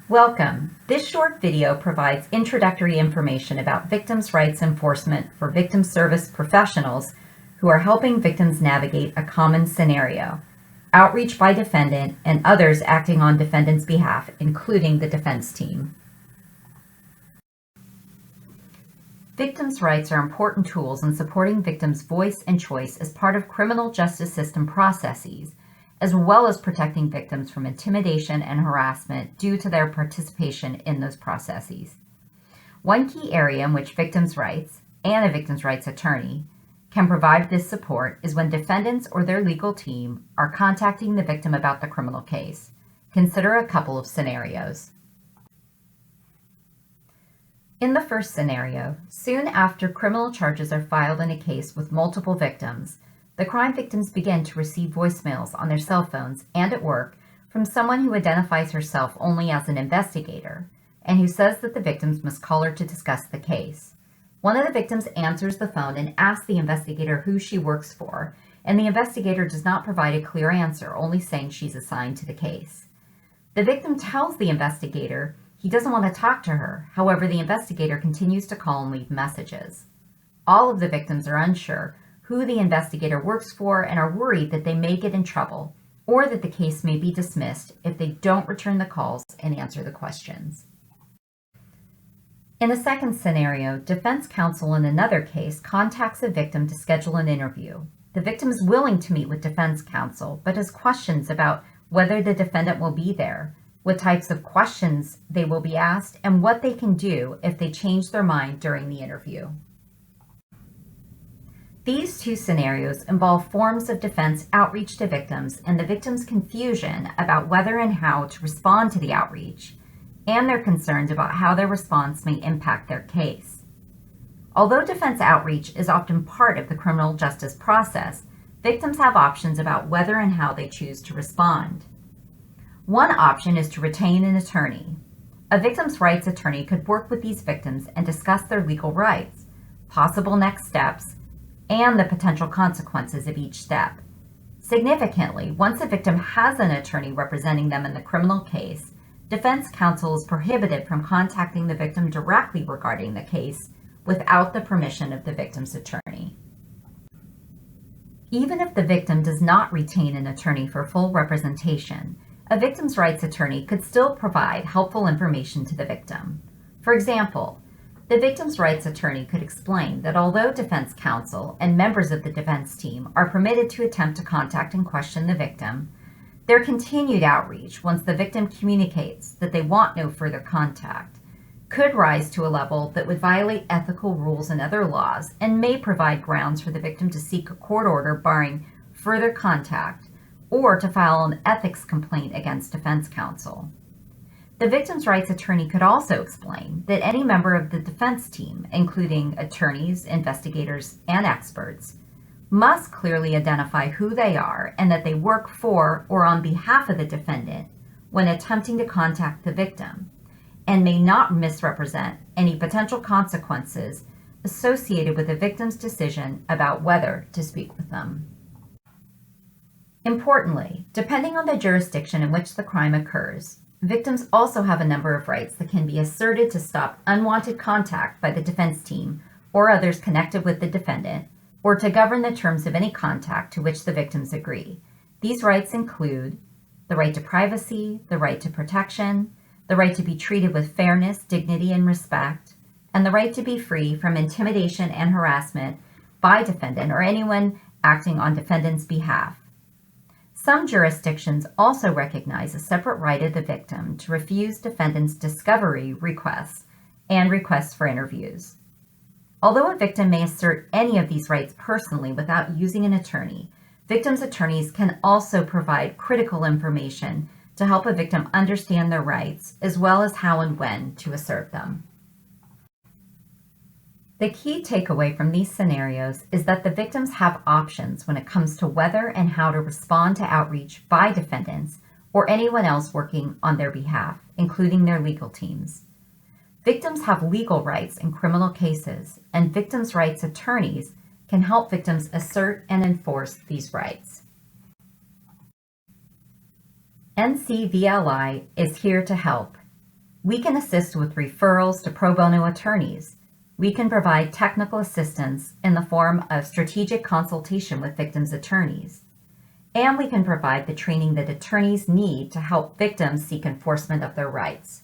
Welcome. This short video provides introductory information about victims' rights enforcement for victim service professionals who are helping victims navigate a common scenario, outreach by defendant, and others acting on defendant's behalf, including the defense team. Victims' rights are important tools in supporting victims' voice and choice as part of criminal justice system processes, as well as protecting victims from intimidation and harassment due to their participation in those processes. One key area in which victims' rights and a victims' rights attorney can provide this support is when defendants or their legal team are contacting the victim about the criminal case. Consider a couple of scenarios. In the first scenario, soon after criminal charges are filed in a case with multiple victims, the crime victims begin to receive voicemails on their cell phones and at work from someone who identifies herself only as an investigator and who says that the victims must call her to discuss the case. One of the victims answers the phone and asks the investigator who she works for, and the investigator does not provide a clear answer, only saying she's assigned to the case. The victim tells the investigator he doesn't want to talk to her. However, the investigator continues to call and leave messages. All of the victims are unsure who the investigator works for and are worried that they may get in trouble or that the case may be dismissed if they don't return the calls and answer the questions. In a second scenario, defense counsel in another case contacts a victim to schedule an interview. The victim is willing to meet with defense counsel, but has questions about whether the defendant will be there, what types of questions they will be asked, and what they can do if they change their mind during the interview. These two scenarios involve forms of defense outreach to victims and the victim's confusion about whether and how to respond to the outreach, and their concerns about how their response may impact their case. Although defense outreach is often part of the criminal justice process, victims have options about whether and how they choose to respond. One option is to retain an attorney. A victim's rights attorney could work with these victims and discuss their legal rights, possible next steps, and the potential consequences of each step. Significantly, once a victim has an attorney representing them in the criminal case, defense counsel is prohibited from contacting the victim directly regarding the case without the permission of the victim's attorney. Even if the victim does not retain an attorney for full representation, a victim's rights attorney could still provide helpful information to the victim. For example, the victim's rights attorney could explain that although defense counsel and members of the defense team are permitted to attempt to contact and question the victim, their continued outreach once the victim communicates that they want no further contact could rise to a level that would violate ethical rules and other laws and may provide grounds for the victim to seek a court order barring further contact or to file an ethics complaint against defense counsel. The victim's rights attorney could also explain that any member of the defense team, including attorneys, investigators, and experts, must clearly identify who they are and that they work for or on behalf of the defendant when attempting to contact the victim, and may not misrepresent any potential consequences associated with the victim's decision about whether to speak with them. Importantly, depending on the jurisdiction in which the crime occurs, victims also have a number of rights that can be asserted to stop unwanted contact by the defense team or others connected with the defendant, or to govern the terms of any contact to which the victims agree. These rights include the right to privacy, the right to protection, the right to be treated with fairness, dignity, and respect, and the right to be free from intimidation and harassment by defendant or anyone acting on defendant's behalf. Some jurisdictions also recognize a separate right of the victim to refuse defendant's discovery requests and requests for interviews. Although a victim may assert any of these rights personally without using an attorney, victims' attorneys can also provide critical information to help a victim understand their rights, as well as how and when to assert them. The key takeaway from these scenarios is that the victims have options when it comes to whether and how to respond to outreach by defendants or anyone else working on their behalf, including their legal teams. Victims have legal rights in criminal cases, and victims' rights attorneys can help victims assert and enforce these rights. NCVLI is here to help. We can assist with referrals to pro bono attorneys. We can provide technical assistance in the form of strategic consultation with victims' attorneys. And we can provide the training that attorneys need to help victims seek enforcement of their rights.